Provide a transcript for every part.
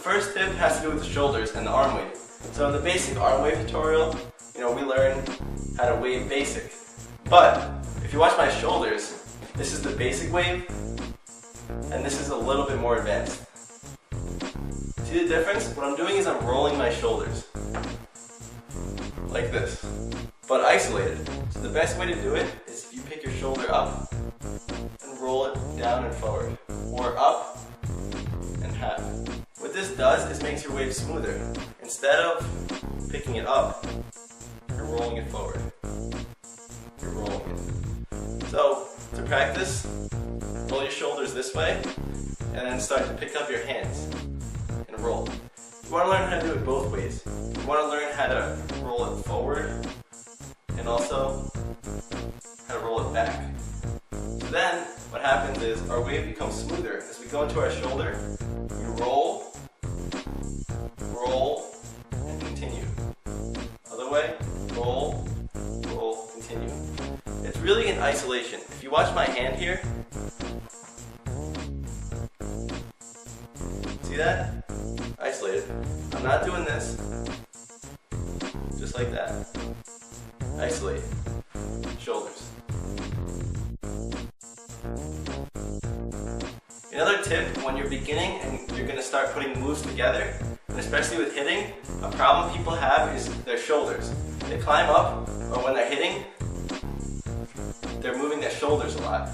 first tip has to do with the shoulders and the arm wave. So in the basic arm wave tutorial, we learn how to wave basic. But if you watch my shoulders, this is the basic wave, and this is a little bit more advanced. See the difference? What I'm doing is I'm rolling my shoulders. Like this. But isolated. So the best way to do it is if you pick your shoulder up and roll it down and forward. Or up and half. What this does is makes your wave smoother. Instead of picking it up, you're rolling it forward. You're rolling it. So to practice, roll your shoulders this way and then start to pick up your hands and roll. You want to learn how to do it both ways. You want to learn how to roll it forward and also how to roll it back. So then what happens is our wave becomes smoother. As we go into our shoulder, we roll, roll, and continue. Other way, roll, roll, continue. It's really in isolation. If you watch my hand here, see that? Isolated. I'm not doing this. Just like that. Isolate. Shoulders. Another tip, when you're beginning and you're going to start putting moves together, and especially with hitting, a problem people have is their shoulders. They climb up, or when they're hitting, they're moving their shoulders a lot,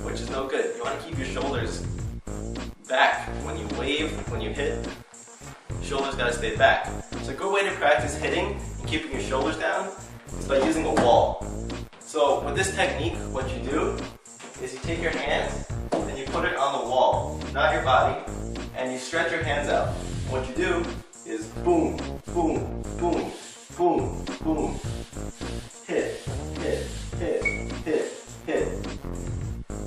which is no good. You want to keep your shoulders back. When you wave, when you hit, shoulders gotta stay back. So a good way to practice hitting and keeping your shoulders down is by using a wall. So with this technique, what you do is you take your hands and you put it on the wall, not your body, and you stretch your hands out. And what you do is boom, boom, boom, boom, boom, hit, hit, hit, hit, hit.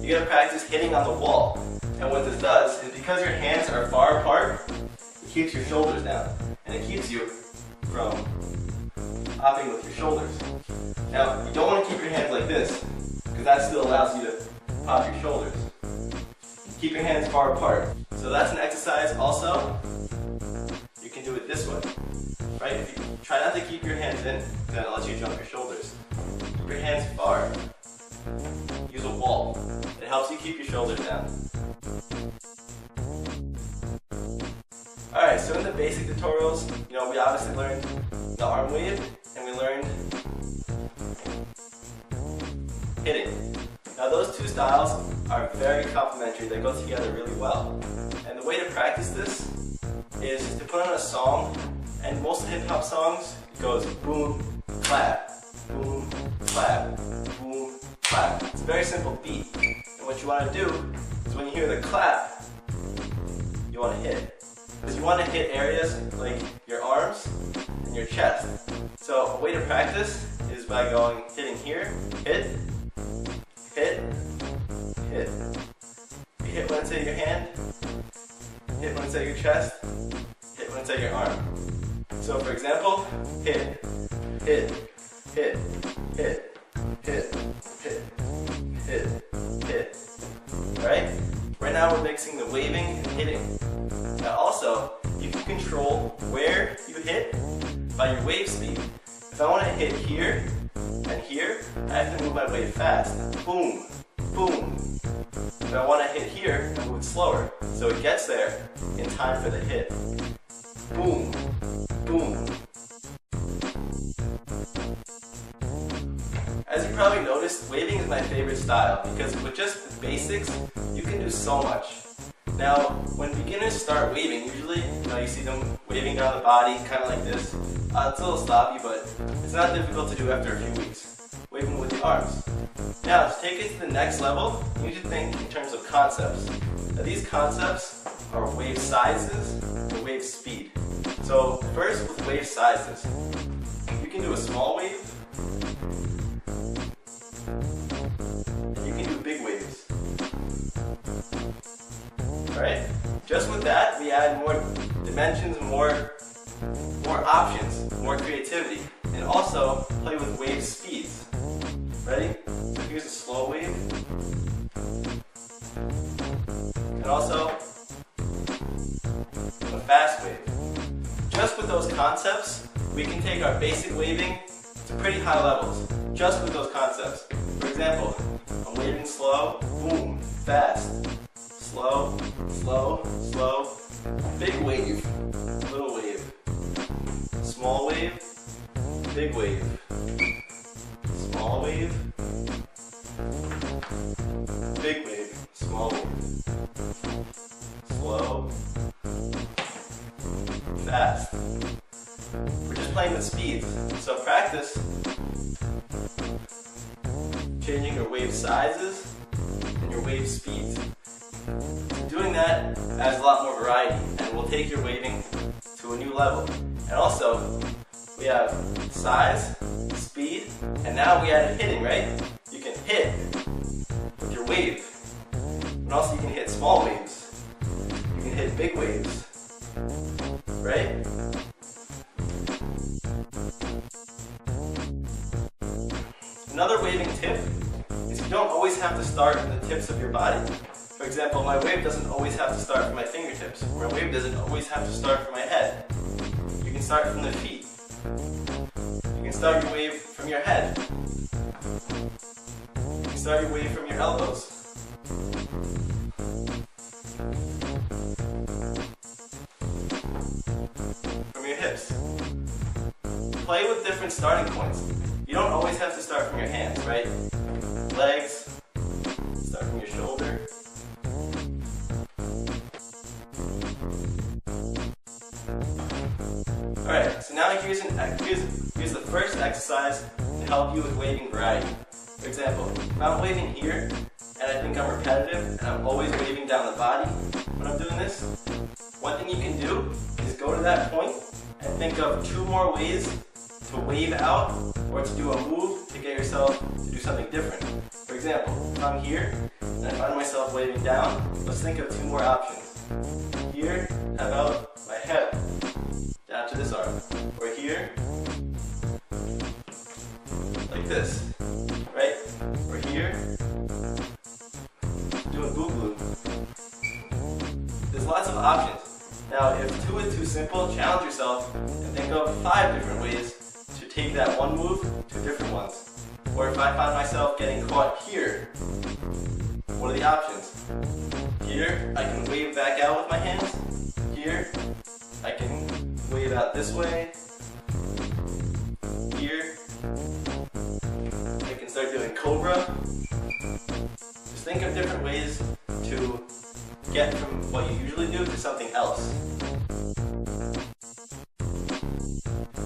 You gotta practice hitting on the wall. And what this does is because your hands are far apart, it keeps your shoulders down. And it keeps you from hopping with your shoulders. Now, you don't want to keep your hands like this, because that still allows you to pop your shoulders. Keep your hands far apart. So that's an exercise also. You can do it this way. Right? If you try not to keep your hands in, then it lets you jump your shoulders. Keep your hands far. Use a wall. It helps you keep your shoulders down. Alright, so in the basic tutorials, we obviously learned the arm wave and we learned hitting. Now those two styles are very complementary, they go together really well. And the way to practice this is to put on a song, and most hip hop songs, it goes boom, clap, boom, clap, boom, clap. It's a very simple beat. And what you want to do is when you hear the clap, you want to hit. Because you want to hit areas like your arms and your chest. So a way to practice is by hitting here, hit, hit, hit. You hit when it's at your hand, hit when it's at your chest, hit when it's at your arm. So for example, hit, hit, hit, hit, hit, hit, hit, hit. Alright? Right now we're mixing the waving and hitting. Now also, you can control where you hit by your wave speed. If I want to hit here and here, I have to move my wave fast. Boom, boom. If I want to hit here, I move it slower. So it gets there in time for the hit. Boom, boom. As you probably noticed, waving is my favorite style because with just the basics, you can do so much. Now, when beginners start waving, usually, you see them waving down the body, kind of like this. It's a little sloppy, but it's not difficult to do after a few weeks. Waving with the arms. Now, to take it to the next level, you need to think in terms of concepts. Now, these concepts are wave sizes and wave speed. So, first with wave sizes. You can do a small wave. You can do big waves. Alright? Just with that, we add more dimensions, more options, more creativity, and also play with wave speeds. Ready? So here's a slow wave. And also a fast wave. Just with those concepts, we can take our basic waving to pretty high levels, just with those concepts. For example, I'm waving slow, boom, fast, slow, slow, slow, big wave, little wave, small wave, big wave, small wave, big wave, small wave, slow, fast. We're just playing with speeds, so practice changing your wave sizes and your wave speeds. Doing that adds a lot more variety and will take your waving to a new level. And also, we have size, speed, and now we added hitting, right? You can hit with your wave. And also you can hit small waves. You can hit big waves, right? Another waving tip is you don't always have to start with the tips of your body. For example, my wave doesn't always have to start from my fingertips. My wave doesn't always have to start from my head. You can start from the feet. You can start your wave from your head. You can start your wave from your elbows. From your hips. Play with different starting points. You don't always have to start from your hands, right? Legs, start from your shoulder. Alright, so now here's the first exercise to help you with waving variety. For example, if I'm waving here, and I think I'm repetitive, and I'm always waving down the body when I'm doing this, one thing you can do is go to that point and think of 2 more ways to wave out or to do a move to get yourself to do something different. For example, if I'm here and I find myself waving down, let's think of 2 more options. Here, how about my head down to this arm? Or here, like this, right? Or here, doing boo-boo. There's lots of options. Now, if 2 is too simple, challenge yourself and think of 5 different ways to take that one move to different ones. Or if I find myself getting caught here, what are the options? Here, I can wave back out with my hands. Here, I can wave out this way. Here, I can start doing cobra. Just think of different ways to get from what you usually do to something else.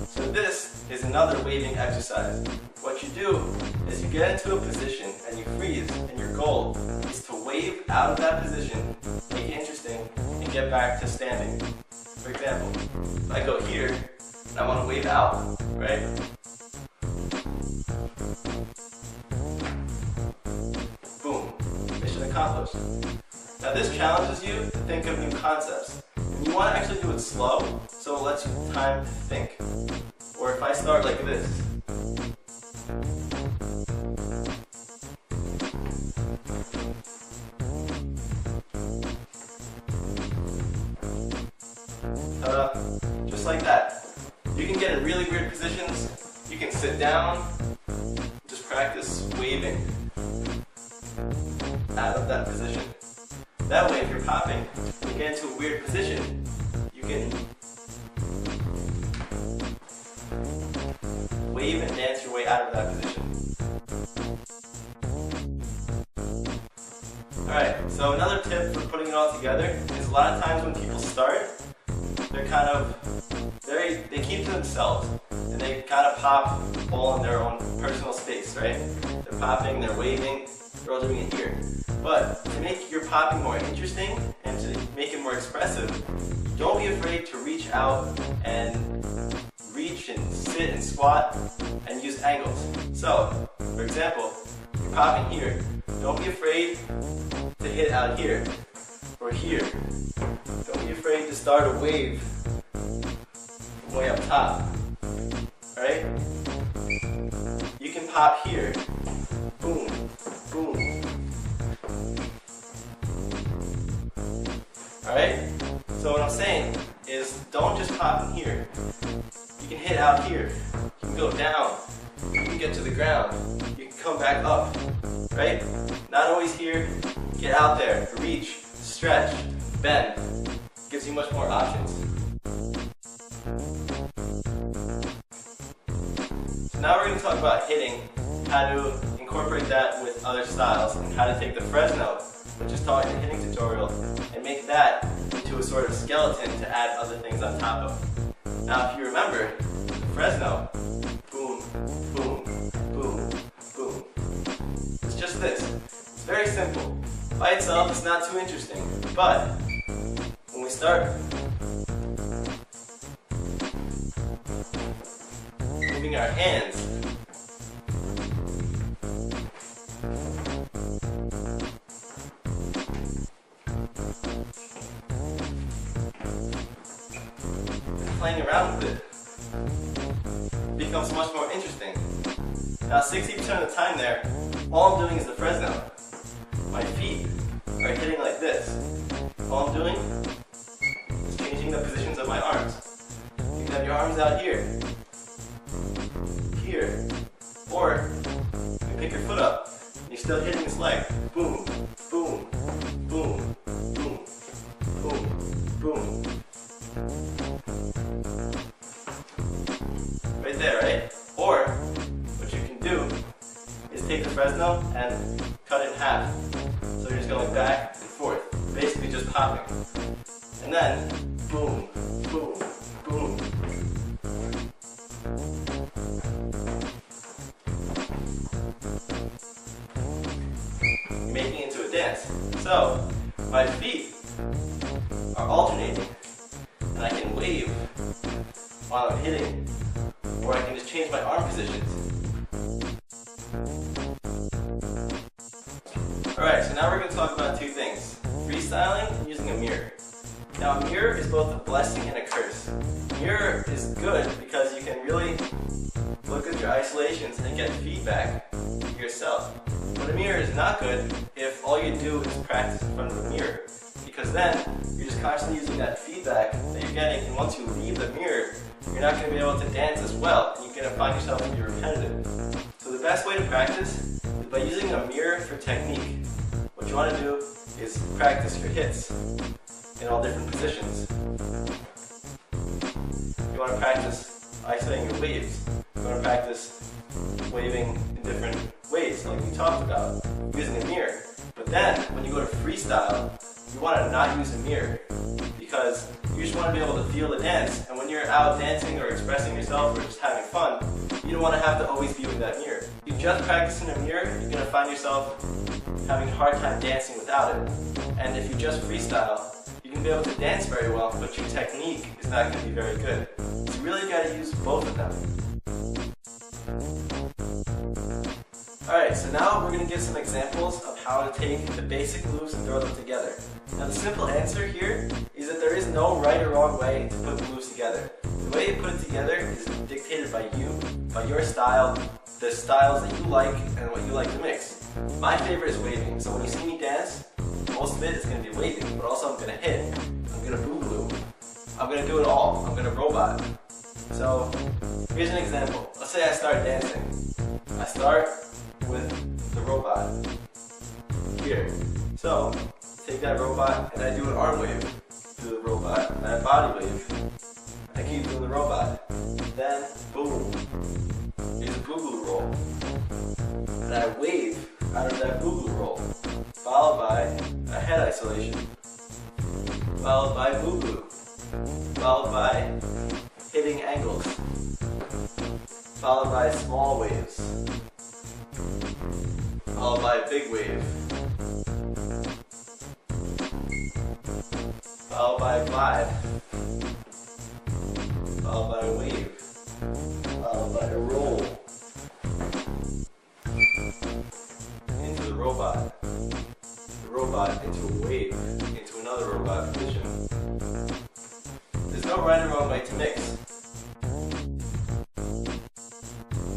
So this is another waving exercise. What you do is you get into a position and you freeze, and your goal is to wave out of that position, make it interesting, and get back to standing. For example, if I go here and I want to wave out, right? Boom, mission accomplished. Now this challenges you to think of new concepts. And you want to actually do it slow, so it lets you time to think. Or if I start like this. Just like that. You can get in really weird positions. You can sit down, just practice waving out of that position. That way, if you're popping, you get into a weird position, you can wave and dance your way out of that position. Alright, so another tip for putting it all together is a lot of times when people start, they're kind of, they keep to themselves, and they kind of pop all in their own personal space, right? They're popping, they're waving, they're all doing it here. But to make your popping more interesting and to make it more expressive, don't be afraid to reach out and reach and sit and squat and use angles. So, for example, you're popping here. Don't be afraid to hit out here or here. Don't be afraid to start a wave from way up top. Alright? You can pop here. Boom, boom. Alright? So what I'm saying don't just pop in here. You can hit out here. You can go down. You can get to the ground. You can come back up. Right? Not always here. Get out there. Reach. Stretch. Bend. Gives you much more options. So now we're going to talk about hitting, how to incorporate that with other styles, and how to take the Fresno, which is taught in the hitting tutorial, and make that into a sort of skeleton to add other things on top of. Now if you remember, the Fresno, boom, boom, boom, boom. It's just this. It's very simple. By itself, it's not too interesting, but when we start moving our hands, playing around with it becomes much more interesting. Now 60% of the time there, all I'm doing is the Fresno. My feet are hitting like this. All I'm doing is changing the positions of my arms. You can have your arms out here, here, or you can pick your foot up and you're still hitting this leg. Boom, boom, boom, boom, boom, boom. Right there, right? Or what you can do is take the Fresno and cut it in half. So you're just going back and forth, basically just popping. And then boom, boom, boom. Making it into a dance. So my feet are alternating, and I can wave while I'm hitting, or I can just change my arm positions. Alright, so now we're going to talk about two things. Freestyling and using a mirror. Now a mirror is both a blessing and a curse. A mirror is good because you can really look at your isolations and get feedback yourself. But a mirror is not good if all you do is practice in front of a mirror, because then you're just constantly using that feedback that you're getting, and once you leave the mirror, you're not going to be able to dance as well, and you're going to find yourself to be repetitive. So the best way to practice is by using a mirror for technique. What you want to do is practice your hits in all different positions. You want to practice isolating your waves. You want to practice waving in different ways, like we talked about, using a mirror. But then, when you go to freestyle, you want to not use a mirror, because you just want to be able to feel the dance, and when you're out dancing or expressing yourself or just having fun, you don't want to have to always be with that mirror. If you just practice in a mirror, you're going to find yourself having a hard time dancing without it. And if you just freestyle, you can be able to dance very well, but your technique is not going to be very good. So you really got to use both of them. Alright, so now we're going to give some examples of how to take the basic moves and throw them together. Now the simple answer here is that there is no right or wrong way to put the moves together. The way you put it together is dictated by you, by your style, the styles that you like, and what you like to mix. My favorite is waving, so when you see me dance, most of it is going to be waving, but also I'm going to hit, I'm going to boogaloo, I'm going to do it all, I'm going to robot. So here's an example. Let's say I start dancing. I start with the robot here. So take that robot and I do an arm wave to the robot, and I body wave. I keep doing the robot. Then boom, here's a boogaloo roll. And I wave out of that boogaloo roll, followed by a head isolation, followed by boogaloo, followed by hitting angles, followed by small waves, followed by a big wave, followed by a glide, followed by a wave, followed by a roll, into the robot into a wave, into another robot position. There's no right or wrong way to mix.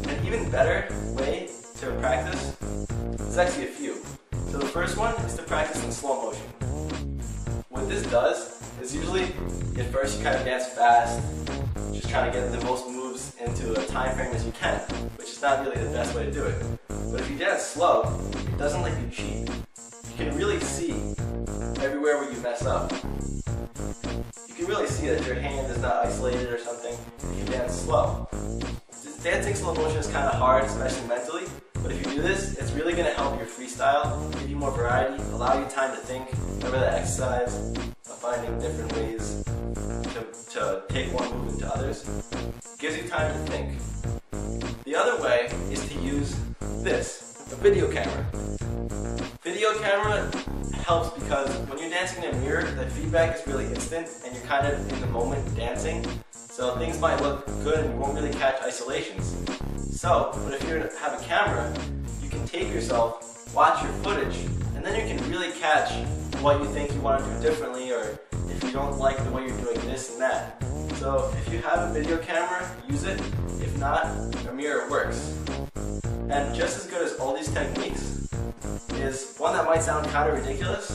An even better way to practice is actually a few. So the first one is to practice in slow motion. What this does is Because usually, at first you kind of dance fast, just trying to get the most moves into a time frame as you can, which is not really the best way to do it. But if you dance slow, it doesn't let you cheat. You can really see everywhere where you mess up. You can really see that your hand is not isolated or something if you dance slow. Dancing slow motion is kind of hard, especially mentally, but if you do this, it's really going to help your freestyle, give you more variety, allow you time to think. Remember that exercise of finding different ways to take one move into others? It gives you time to think. The other way is to use this, a video camera. Video camera helps because when you're dancing in a mirror, the feedback is really instant and you're kind of in the moment dancing. So things might look good and you won't really catch isolations. But if you have a camera, you can take yourself, watch your footage, and then you can really catch what you think you want to do differently, or if you don't like the way you're doing this and that. So if you have a video camera, use it. If not, a mirror works. And just as good as all these techniques is one that might sound kind of ridiculous,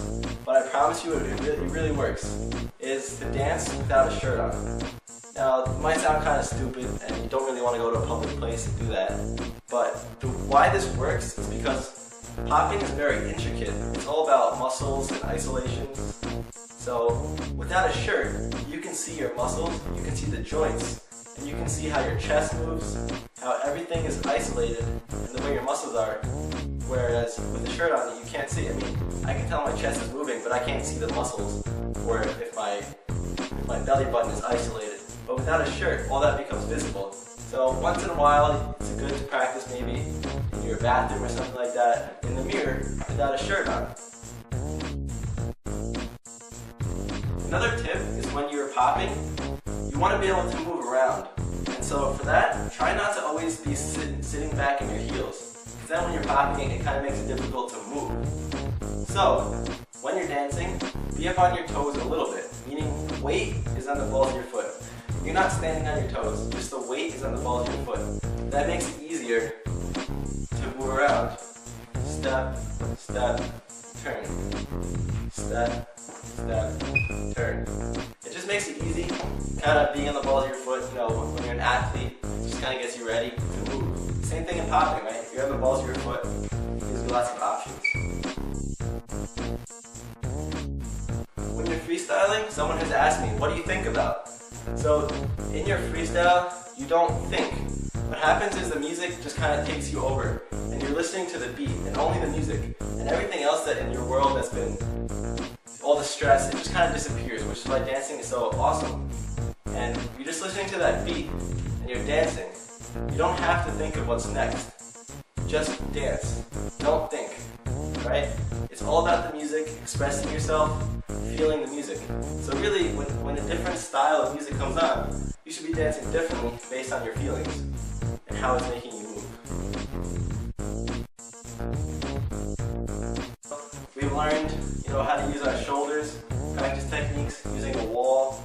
but I promise you it really works, is to dance without a shirt on. Now, it might sound kind of stupid and you don't really want to go to a public place and do that, but why this works is because popping is very intricate. It's all about muscles and isolations. So without a shirt, you can see your muscles, you can see the joints, and you can see how your chest moves, how everything is isolated, and the way your muscles are. Whereas with a shirt on, you can't see. I mean, I can tell my chest is moving, but I can't see the muscles, or if my belly button is isolated. But without a shirt, all that becomes visible. So once in a while, it's good to practice maybe in your bathroom or something like that, in the mirror, without a shirt on. Another tip is when you're popping, you want to be able to move around. And so for that, try not to always be sitting back in your heels. Because then when you're popping, it kind of makes it difficult to move. So when you're dancing, be up on your toes a little bit, meaning the weight is on the balls of your foot. You're not standing on your toes, just the weight is on the balls of your foot. That makes it easier to move around. Step, step, turn. Step, step, turn. It just makes it easy, kind of being on the balls of your foot, you know, when you're an athlete, it just kind of gets you ready to move. Same thing in popping, right? If you're on the balls of your foot, it gives you lots of options. When you're freestyling, someone has asked me, what do you think about? So in your freestyle, you don't think. What happens is the music just kind of takes you over, and you're listening to the beat and only the music, and everything else that in your world that's been all the stress, it just kind of disappears, which is why dancing is so awesome. And you're just listening to that beat and you're dancing. You don't have to think of what's next. Just dance. Don't think. Right? It's all about the music, expressing yourself, feeling the music. So really, when a different style of music comes on, you should be dancing differently based on your feelings and how it's making you move. We've learned, how to use our shoulders, practice techniques using a wall,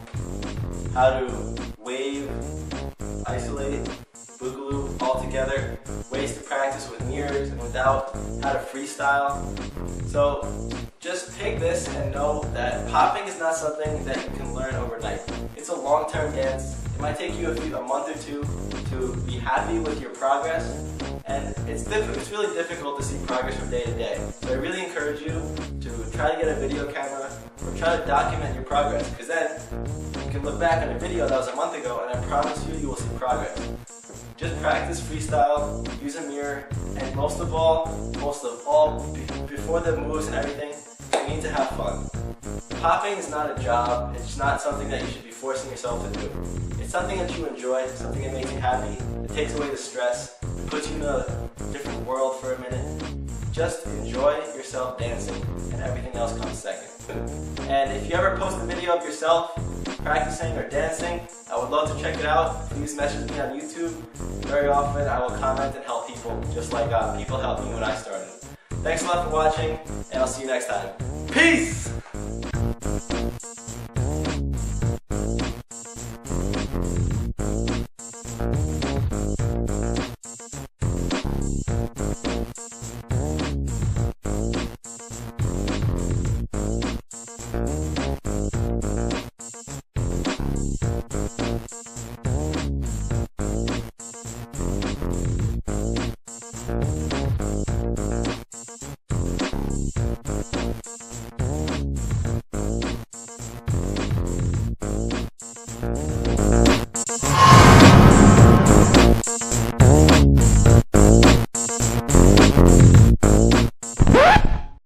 how to wave, isolate, boogaloo all together, ways to practice with mirrors and without, how to freestyle. So just take this and know that popping is not something that you can learn overnight. It's a long-term dance. It might take you a month or two to be happy with your progress, and it's really difficult to see progress from day to day. So I really encourage you to try to get a video camera or try to document your progress, because then you can look back on a video that was a month ago and I promise you will see progress. Just practice freestyle, use a mirror, and most of all, before the moves and everything, you need to have fun. Popping is not a job, it's not something that you should be forcing yourself to do. It's something that you enjoy, something that makes you happy, it takes away the stress, it puts you in a different world for a minute. Just enjoy yourself dancing, and everything else comes second. And if you ever post a video of yourself practicing or dancing, I would love to check it out. Please message me on YouTube. Very often I will comment and help people, just like people helped me when I started. Thanks a lot for watching, and I'll see you next time. Peace!